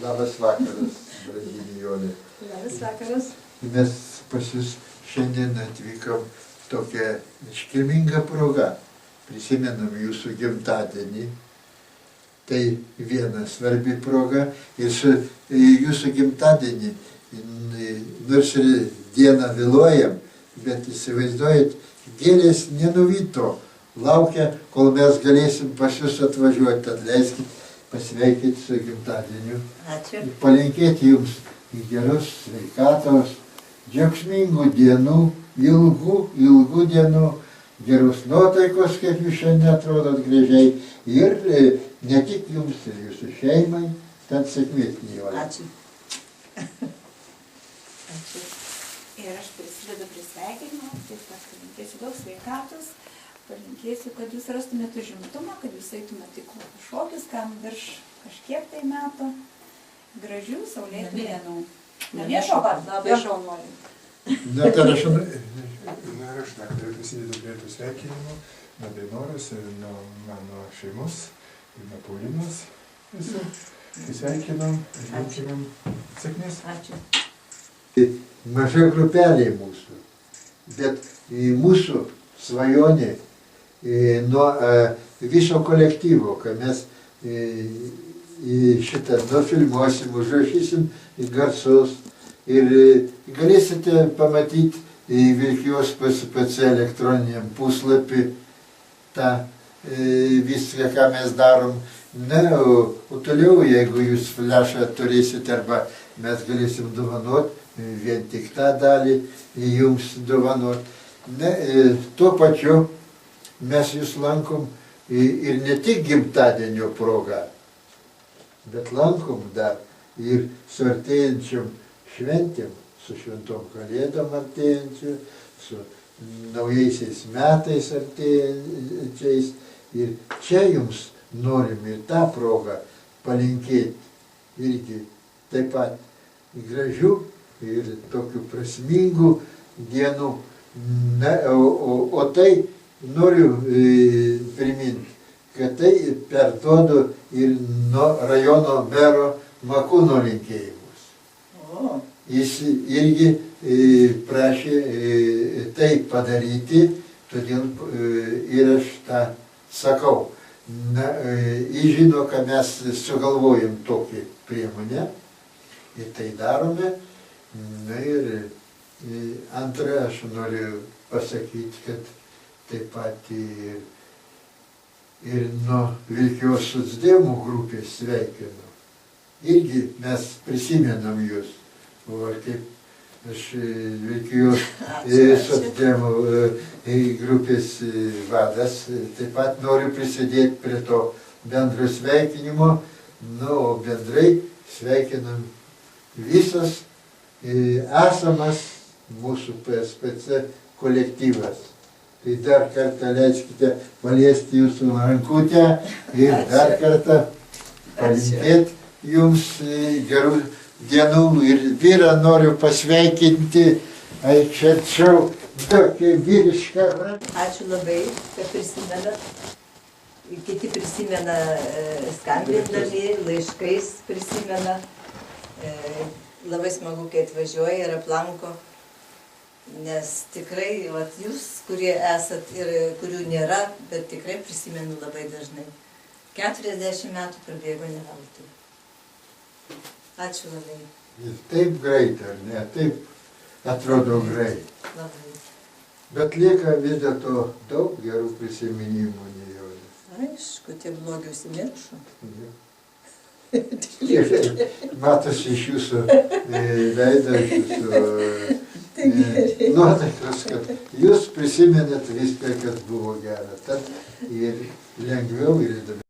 Labas vakaras, brangi Nijolė. Labas vakaras. Mes pas jūs šiandien atvykom tokia iškilminga proga. Prisimenam jūsų gimtadienį. Tai viena svarbi proga. Ir su jūsų gimtadienį, nors ir dieną vėluojam, bet įsivaizduojat, gėlės nenuvyto. Laukia, kol mes galėsim pas jūs atvažiuoti. Atleiskit, pasveikinti su gimtadieniu. Ačiū. Palinkėti jums geros sveikatos, džiaugsmingų dienų, ilgų dienų, geros nuotaikos, kaip jūs šiandien atrodot gražiai. Ir ne tik jums, ir jūsų šeimai, ten sėkmės Nijolė. Ačiū. Ačiū. Ir aš prisidedu prie sveikinimo, taip pat palinkėsiu daug sveikatos, palinkėsiu, kad jūs rastumėte užimtumą, kad jūs eitumėte į šokius, kam virš kažkiek tai metų, gražių, saulėtų dienų. Namie šokat, labai šaunuoliai. Na, tai aš... Na ir aš daktarė prisidedu prie tų sveikinimų, nuo Dainoros ir nuo mano šeimos, ir nuo Paulinos visų. Tai sveikinam ir linkim sėkmės. Ačiū. Maža grupelė mūsų, bet mūsų svajonė nuo viso kolektyvo, kad mes šitą nufilmuosim, užrašysim garsus ir galėsite pamatyti Vilkijos PSPC elektroniniam puslapį tą viską, ką mes darom. Na, o toliau, jeigu jūs flešą turėsite arba mes galėsim dovanoti, vien tik tą dalį jums dovanot. Na, tuo pačiu mes jūs lankom ir ne tik gimtadienio proga, bet lankom dar ir su artėjančiom šventėm, su šventom kalėdom artėjančiu, su naujaisiais metais artėjančiais. Ir čia jums norim ir tą progą palinkėti irgi taip pat gražių ir tokių prasmingų dienų. Na, o tai noriu priminti, kad tai perduodu ir nuo rajono mero Makūno linkėjimus. Jis irgi prašė tai padaryti, todėl ir aš tą sakau. Na, jis žino, kad mes sugalvojam tokį priemonę ir tai darome. Na ir antra, aš noriu pasakyti, kad taip pat ir nuo Vilkijos socdemų grupės sveikinu. Irgi mes prisimenam jūs. O kaip aš Vilkijos socdemų grupės vadas, taip pat noriu prisidėti prie to bendro sveikinimo. Na, o bendrai sveikinam visas esamas mūsų PSPC kolektyvas. Tai dar kartą leiskite paliesti jūsų rankutę ir dar kartą palinkėti jums gerų dienų. Ir vyrą noriu pasveikinti, aičiau, tokį vyrišką. Ačiū labai, kad prisimenat. Kiti prisimena skambindami, laiškais prisimena. Labai smagu, kai atvažiuoja ir aplanko, nes tikrai, vat, jūs, kurie esat ir kurių nėra, bet tikrai prisimenu labai dažnai. 40 metų prabėgo ne veltui. Ačiū labai. Ir taip greit, ar ne? Taip atrodo greit. Labai. Bet lieka vis dėlto daug gerų prisiminimų, Nijolė. aišku, tie blogi užsimiršo. Matosi iš jūsų veido, iš jūsų nuotaikos, kad jūs prisimenėt viską, kas buvo gera. Tad ir lengviau ir įdomiau.